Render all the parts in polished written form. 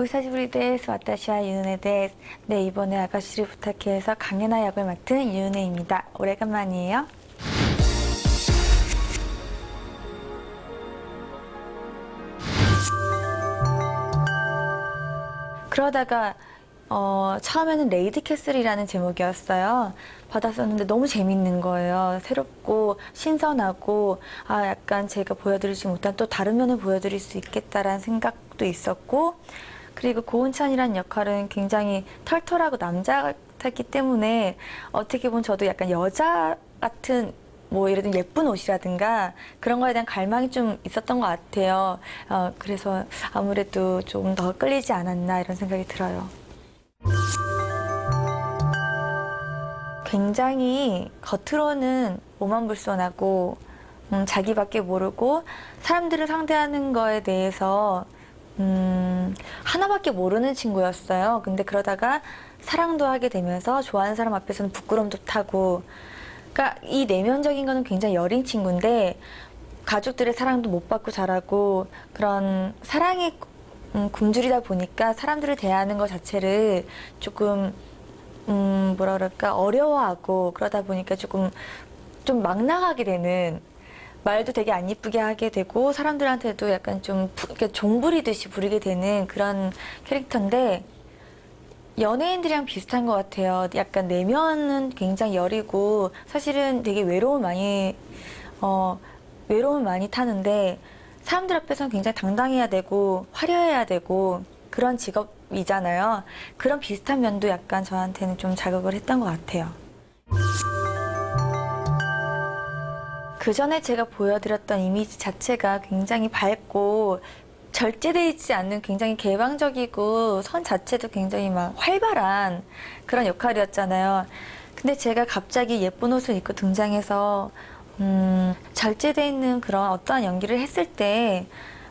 오이사시부리 데스. 와타시와 유네 데스. 네, 이번에 아가씨를 부탁해서 강예나 역을 맡은 유네입니다. 오래간만이에요. 그러다가 처음에는 레이디 캐슬이라는 제목이었어요. 받았었는데 너무 재밌는 거예요. 새롭고 신선하고 약간 제가 보여드리지 못한 또 다른 면을 보여드릴 수 있겠다라는 생각도 있었고, 그리고 고은찬이라는 역할은 굉장히 털털하고 남자 같았기 때문에 어떻게 보면 저도 약간 여자 같은 뭐 예를 들면 예쁜 옷이라든가 그런 거에 대한 갈망이 좀 있었던 것 같아요. 그래서 아무래도 좀 더 끌리지 않았나 이런 생각이 들어요. 굉장히 겉으로는 오만불손하고 자기밖에 모르고 사람들을 상대하는 거에 대해서 하나밖에 모르는 친구였어요. 근데 그러다가 사랑도 하게 되면서 좋아하는 사람 앞에서는 부끄럼도 타고, 그러니까 이 내면적인 거는 굉장히 여린 친구인데 가족들의 사랑도 못 받고 자라고 그런 사랑의 굶주리다 보니까 사람들을 대하는 것 자체를 조금 뭐라 그럴까 어려워하고, 그러다 보니까 조금 좀 막 나가게 되는, 말도 되게 안 이쁘게 하게 되고 사람들한테도 약간 좀 종 부리듯이 부리게 되는 그런 캐릭터인데, 연예인들이랑 비슷한 것 같아요. 약간 내면은 굉장히 여리고 사실은 되게 외로움을 많이 타는데 사람들 앞에서는 굉장히 당당해야 되고 화려해야 되고 그런 직업이잖아요. 그런 비슷한 면도 약간 저한테는 좀 자극을 했던 것 같아요. 그 전에 제가 보여드렸던 이미지 자체가 굉장히 밝고 절제되어 있지 않는 굉장히 개방적이고 선 자체도 굉장히 막 활발한 그런 역할이었잖아요. 근데 제가 갑자기 예쁜 옷을 입고 등장해서 절제되어 있는 그런 어떠한 연기를 했을 때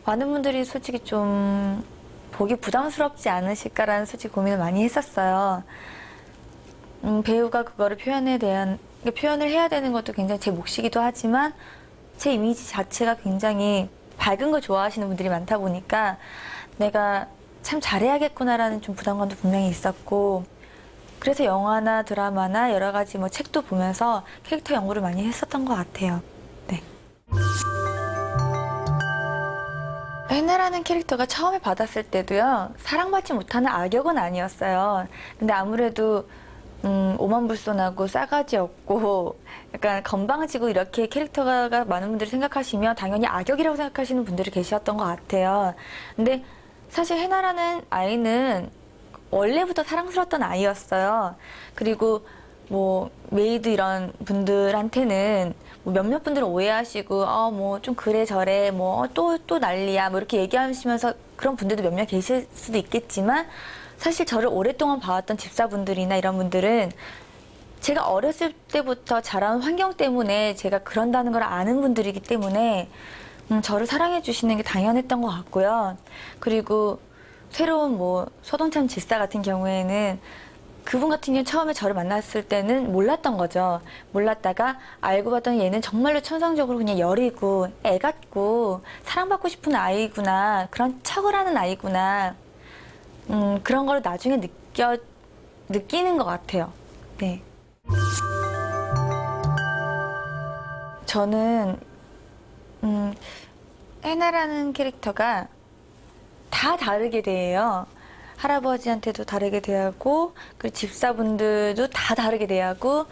많은 분들이 솔직히 좀 보기 부담스럽지 않으실까라는 솔직히 고민을 많이 했었어요. 배우가 그거를 표현을 해야 되는 것도 굉장히 제 몫이기도 하지만 제 이미지 자체가 굉장히 밝은 걸 좋아하시는 분들이 많다 보니까 내가 참 잘해야겠구나라는 좀 부담감도 분명히 있었고, 그래서 영화나 드라마나 여러 가지 뭐 책도 보면서 캐릭터 연구를 많이 했었던 것 같아요. 네. 해나라는 캐릭터가 처음에 받았을 때도요, 사랑받지 못하는 악역은 아니었어요. 근데 아무래도 오만불손하고 싸가지 없고 약간 건방지고 이렇게 캐릭터가 많은 분들이 생각하시면 당연히 악역이라고 생각하시는 분들이 계셨던 것 같아요. 근데 사실 해나라는 아이는 원래부터 사랑스러웠던 아이였어요. 그리고 뭐 메이드 이런 분들한테는 뭐 몇몇 분들은 오해하시고 뭐 좀 그래 저래 뭐 또 난리야 뭐 이렇게 얘기하시면서 그런 분들도 몇몇 계실 수도 있겠지만, 사실 저를 오랫동안 봐왔던 집사분들이나 이런 분들은 제가 어렸을 때부터 자란 환경 때문에 제가 그런다는 걸 아는 분들이기 때문에 저를 사랑해 주시는 게 당연했던 것 같고요. 그리고 새로운 뭐 서동찬 집사 같은 경우에는 그분 같은 경우는 처음에 저를 만났을 때는 몰랐던 거죠. 몰랐다가 알고 봤더니 얘는 정말로 천성적으로 그냥 여리고 애 같고 사랑받고 싶은 아이구나, 그런 척을 하는 아이구나, 그런 걸 나중에 느끼는 것 같아요. 네. 저는 해나라는 캐릭터가 다 다르게 대해요. 할아버지한테도 다르게 대하고, 그리고 집사분들도 다 다르게 대하고,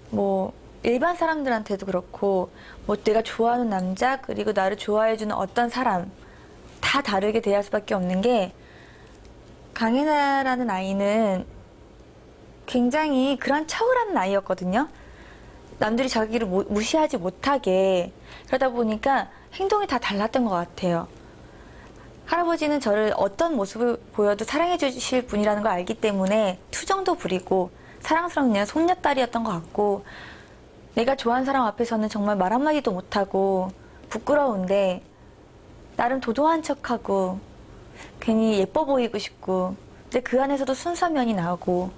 뭐 일반 사람들한테도 그렇고, 뭐 내가 좋아하는 남자 그리고 나를 좋아해주는 어떤 사람 다 다르게 대할 수밖에 없는 게, 강혜나라는 아이는 굉장히 그런 척을 하는 아이였거든요. 남들이 자기를 무시하지 못하게. 그러다 보니까 행동이 다 달랐던 것 같아요. 할아버지는 저를 어떤 모습을 보여도 사랑해 주실 분이라는 걸 알기 때문에 투정도 부리고 사랑스러운 그냥 손녀딸이었던 것 같고, 내가 좋아하는 사람 앞에서는 정말 말 한마디도 못하고 부끄러운데 나름 도도한 척하고 괜히 예뻐 보이고 싶고, 근데 그 안에서도 순수한 면이 나오고,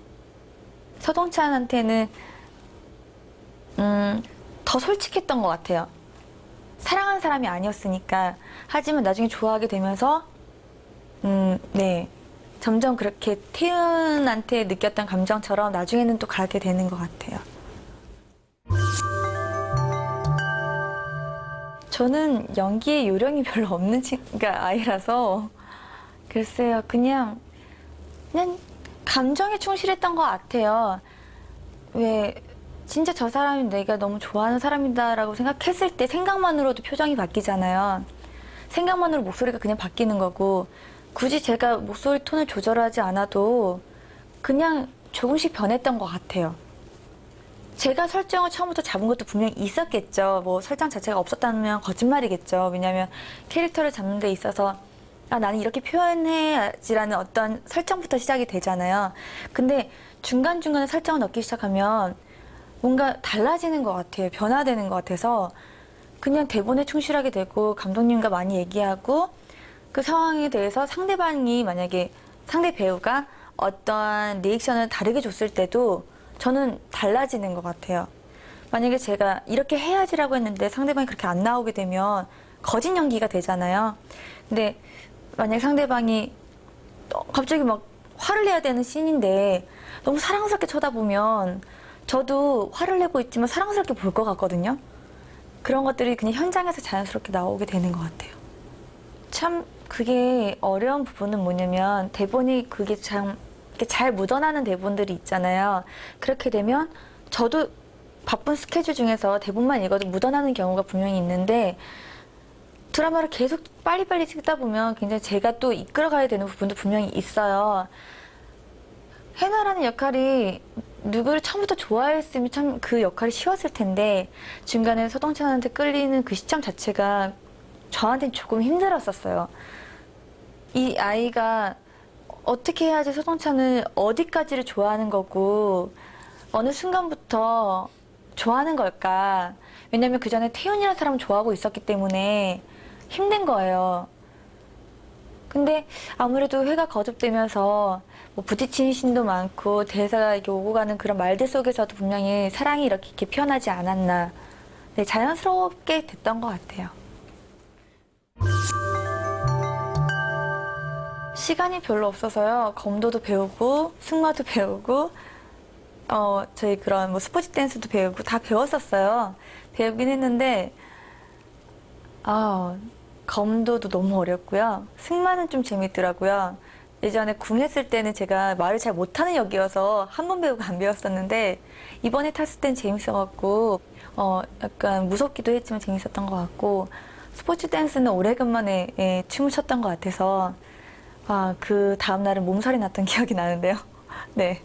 서동찬한테는 더 솔직했던 것 같아요. 사랑하는 사람이 아니었으니까. 하지만 나중에 좋아하게 되면서 네, 점점 그렇게 태윤한테 느꼈던 감정처럼 나중에는 또 가게 되는 것 같아요. 저는 연기에 요령이 별로 없는 그러니까 아이라서 글쎄요, 그냥 감정에 충실했던 것 같아요. 왜 진짜 저 사람이 내가 너무 좋아하는 사람이다라고 생각했을 때 생각만으로도 표정이 바뀌잖아요. 생각만으로 목소리가 그냥 바뀌는 거고, 굳이 제가 목소리 톤을 조절하지 않아도 그냥 조금씩 변했던 것 같아요. 제가 설정을 처음부터 잡은 것도 분명히 있었겠죠. 뭐 설정 자체가 없었다면 거짓말이겠죠. 왜냐하면 캐릭터를 잡는 데 있어서 나는 이렇게 표현해야지라는 어떤 설정부터 시작이 되잖아요. 근데 중간중간에 설정을 넣기 시작하면 뭔가 달라지는 것 같아요. 변화되는 것 같아서 그냥 대본에 충실하게 되고 감독님과 많이 얘기하고 그 상황에 대해서 상대방이 만약에 상대 배우가 어떠한 리액션을 다르게 줬을 때도 저는 달라지는 것 같아요. 만약에 제가 이렇게 해야지라고 했는데 상대방이 그렇게 안 나오게 되면 거짓 연기가 되잖아요. 근데 만약에 상대방이 갑자기 막 화를 내야 되는 씬인데 너무 사랑스럽게 쳐다보면 저도 화를 내고 있지만 사랑스럽게 볼 것 같거든요. 그런 것들이 그냥 현장에서 자연스럽게 나오게 되는 것 같아요. 참 그게 어려운 부분은 뭐냐면 대본이 그게 참 이렇게 잘 묻어나는 대본들이 있잖아요. 그렇게 되면 저도 바쁜 스케줄 중에서 대본만 읽어도 묻어나는 경우가 분명히 있는데 드라마를 계속 빨리빨리 찍다 보면 굉장히 제가 또 이끌어가야 되는 부분도 분명히 있어요. 해나라는 역할이 누구를 처음부터 좋아했으면 참 그 역할이 쉬웠을 텐데 중간에 서동찬한테 끌리는 그 시점 자체가 저한테는 조금 힘들었었어요. 이 아이가 어떻게 해야지 서동찬을 어디까지를 좋아하는 거고 어느 순간부터 좋아하는 걸까? 왜냐면 그 전에 태윤이라는 사람을 좋아하고 있었기 때문에 힘든 거예요. 근데 아무래도 회가 거듭되면서 뭐 부딪히는 신도 많고 대사가 이렇게 오고 가는 그런 말들 속에서도 분명히 사랑이 이렇게 표현하지 않았나. 네, 자연스럽게 됐던 것 같아요. 시간이 별로 없어서요. 검도도 배우고 승마도 배우고 저희 그런 뭐 스포츠 댄스도 배우고 다 배웠었어요. 배우긴 했는데 검도도 너무 어렵고요. 승마는 좀 재밌더라고요. 예전에 궁했을 때는 제가 말을 잘 못하는 역이어서 한 번 배우고 안 배웠었는데 이번에 탔을 땐 재밌어갖고 약간 무섭기도 했지만 재밌었던 것 같고 스포츠 댄스는 오래간만에 춤을 췄던 것 같아서 그 다음날은 몸살이 났던 기억이 나는데요. 네.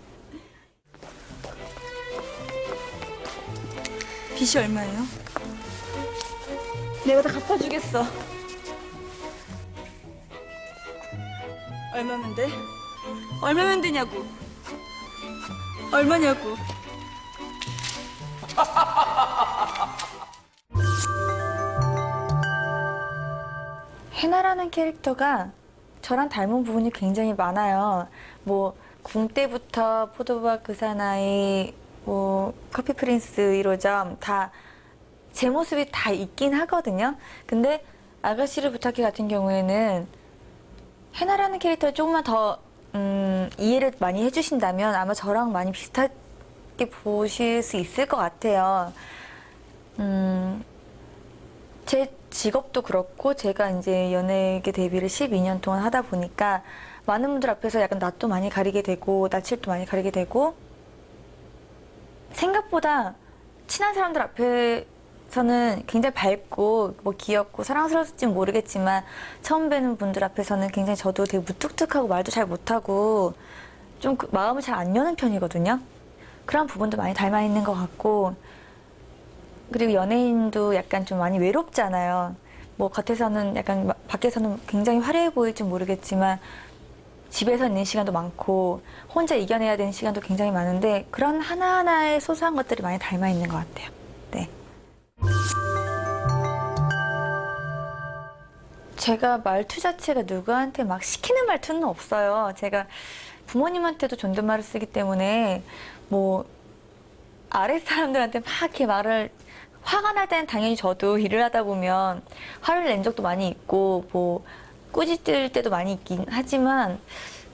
빚이 얼마예요? 내가 다 갚아주겠어. 얼마면 돼? 얼마면 되냐고. 얼마냐고. 해나라는 캐릭터가 저랑 닮은 부분이 굉장히 많아요. 뭐 궁 때부터 포도박 그 사나이, 뭐 커피 프린스 1호점 다 제 모습이 다 있긴 하거든요. 근데 아가씨를 부탁해 같은 경우에는 해나라는 캐릭터를 조금만 더 이해를 많이 해주신다면 아마 저랑 많이 비슷하게 보실 수 있을 것 같아요. 제 직업도 그렇고 제가 이제 연예계 데뷔를 12년 동안 하다 보니까 많은 분들 앞에서 약간 낯도 많이 가리게 되고 낯을도 많이 가리게 되고 생각보다 친한 사람들 앞에서는 굉장히 밝고 뭐 귀엽고 사랑스러울지는 모르겠지만 처음 뵈는 분들 앞에서는 굉장히 저도 되게 무뚝뚝하고 말도 잘 못하고 좀 마음을 잘 안 여는 편이거든요. 그런 부분도 많이 닮아 있는 것 같고 그리고 연예인도 약간 좀 많이 외롭잖아요. 뭐 겉에서는 약간 밖에서는 굉장히 화려해 보일지 모르겠지만 집에서 있는 시간도 많고 혼자 이겨내야 되는 시간도 굉장히 많은데 그런 하나하나의 소소한 것들이 많이 닮아 있는 것 같아요. 네. 제가 말투 자체가 누구한테 막 시키는 말투는 없어요. 제가 부모님한테도 존댓말을 쓰기 때문에 뭐 아랫 사람들한테 막 이렇게 말을 화가 날 때는 당연히 저도 일을 하다 보면 화를 낸 적도 많이 있고 뭐 꾸짖을 때도 많이 있긴 하지만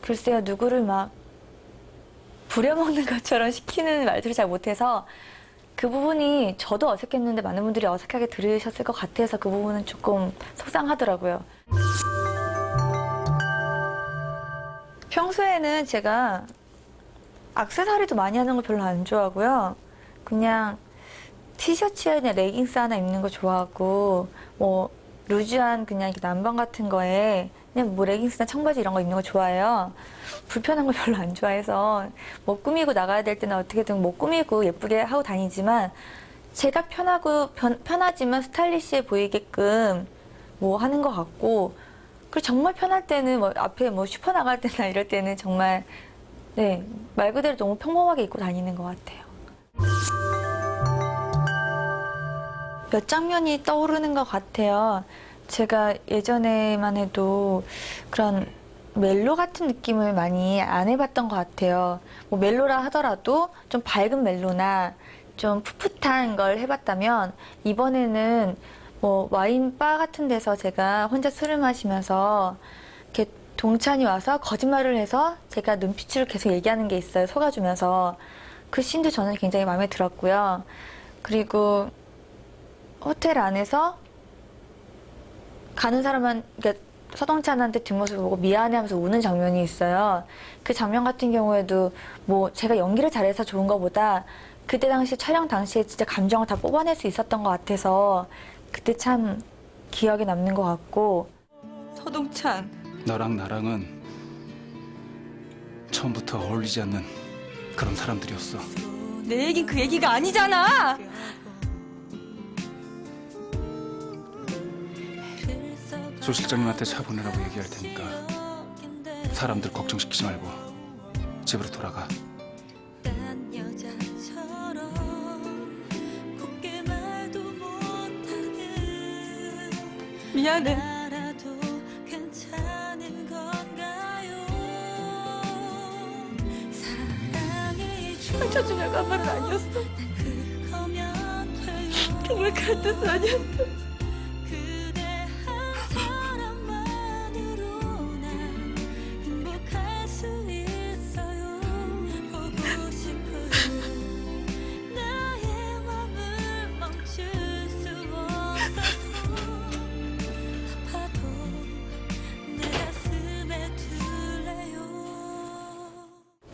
글쎄요, 누구를 막 부려먹는 것처럼 시키는 말들을 잘 못해서 그 부분이 저도 어색했는데 많은 분들이 어색하게 들으셨을 것 같아서 그 부분은 조금 속상하더라고요. 평소에는 제가 액세서리도 많이 하는 거 별로 안 좋아하고요. 그냥 티셔츠에 그냥 레깅스 하나 입는 거 좋아하고 뭐 루즈한 그냥 이렇게 남방 같은 거에 그냥 뭐 레깅스나 청바지 이런 거 입는 거 좋아해요. 불편한 거 별로 안 좋아해서 뭐 꾸미고 나가야 될 때는 어떻게든 뭐 꾸미고 예쁘게 하고 다니지만 제가 편하지만 스타일리시해 보이게끔 뭐 하는 것 같고 그리고 정말 편할 때는 뭐 앞에 뭐 슈퍼 나갈 때나 이럴 때는 정말 네, 말 그대로 너무 평범하게 입고 다니는 것 같아요. 몇 장면이 떠오르는 것 같아요. 제가 예전에만 해도 그런 멜로 같은 느낌을 많이 안 해봤던 것 같아요. 뭐 멜로라 하더라도 좀 밝은 멜로나 좀 풋풋한 걸 해봤다면 이번에는 뭐 와인바 같은 데서 제가 혼자 술을 마시면서 이렇게 동찬이 와서 거짓말을 해서 제가 눈빛으로 계속 얘기하는 게 있어요. 속아주면서. 그 씬도 저는 굉장히 마음에 들었고요. 그리고 호텔 안에서 가는 사람은 그러니까 서동찬한테 뒷모습을 보고 미안해하면서 우는 장면이 있어요. 그 장면 같은 경우에도 뭐 제가 연기를 잘해서 좋은 것보다 그때 당시 촬영 당시에 진짜 감정을 다 뽑아낼 수 있었던 것 같아서 그때 참 기억에 남는 것 같고. 서동찬. 너랑 나랑은 처음부터 어울리지 않는 그런 사람들이었어. 내 얘긴 그 얘기가 아니잖아. 조 실장님한테 차 보내라고 얘기할 테니까 사람들 걱정시키지 말고 집으로 돌아가. 미안해. 상처 주려고 한 말은 아니었어. 정말 그런 뜻은 아니었어.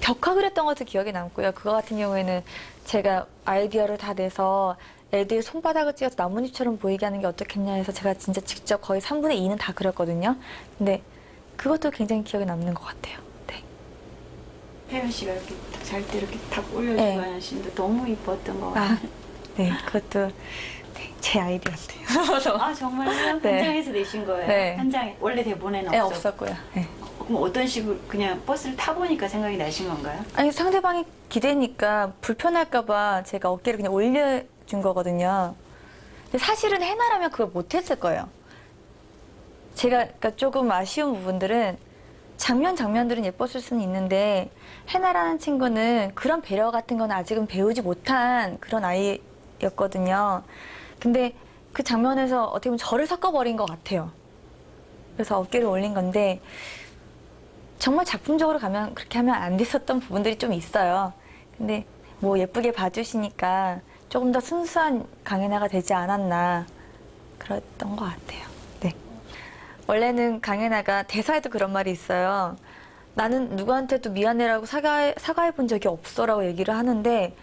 벽화를 했던 것도 기억에 남고요. 그거 같은 경우에는 제가 아이디어를 다 내서 애들 손바닥을 찍어서 나뭇잎처럼 보이게 하는 게 어떻겠냐 해서 제가 진짜 직접 거의 3분의 2는 다 그렸거든요. 근데 그것도 굉장히 기억에 남는 것 같아요. 네. 혜연 씨가 이렇게 잘 때 이렇게 탁 올려주고 네. 하는 씬도 너무 이뻤던 것 아, 같아요. 네. 그것도 네, 제 아이디어인데요. 아 정말요? 네. 현장에서 내신 거예요? 네. 현장에 원래 대본에는 네, 없었고. 없었고요. 네. 그럼 어떤 식으로 그냥 버스를 타보니까 생각이 나신 건가요? 아니 상대방이 기대니까 불편할까봐 제가 어깨를 그냥 올려준 거거든요. 근데 사실은 해나라면 그걸 못했을 거예요. 제가 그러니까 조금 아쉬운 부분들은 장면들은 예뻤을 수는 있는데 해나라는 친구는 그런 배려 같은 건 아직은 배우지 못한 그런 아이였거든요. 근데 그 장면에서 어떻게 보면 저를 섞어버린 것 같아요. 그래서 어깨를 올린 건데 정말 작품적으로 가면 그렇게 하면 안 됐었던 부분들이 좀 있어요. 근데 뭐 예쁘게 봐주시니까 조금 더 순수한 강혜나가 되지 않았나 그랬던 것 같아요. 네. 원래는 강혜나가 대사에도 그런 말이 있어요. 나는 누구한테도 미안해라고 사과해 본 적이 없어라고 얘기를 하는데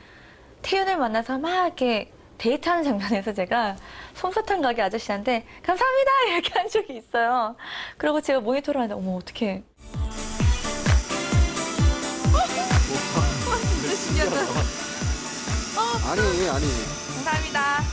태윤을 만나서 막 이렇게 데이트하는 장면에서 제가 솜사탕 가게 아저씨한테 감사합니다 이렇게 한 적이 있어요. 그리고 제가 모니터를 하는데 어머 어떡해. 아니 감사합니다.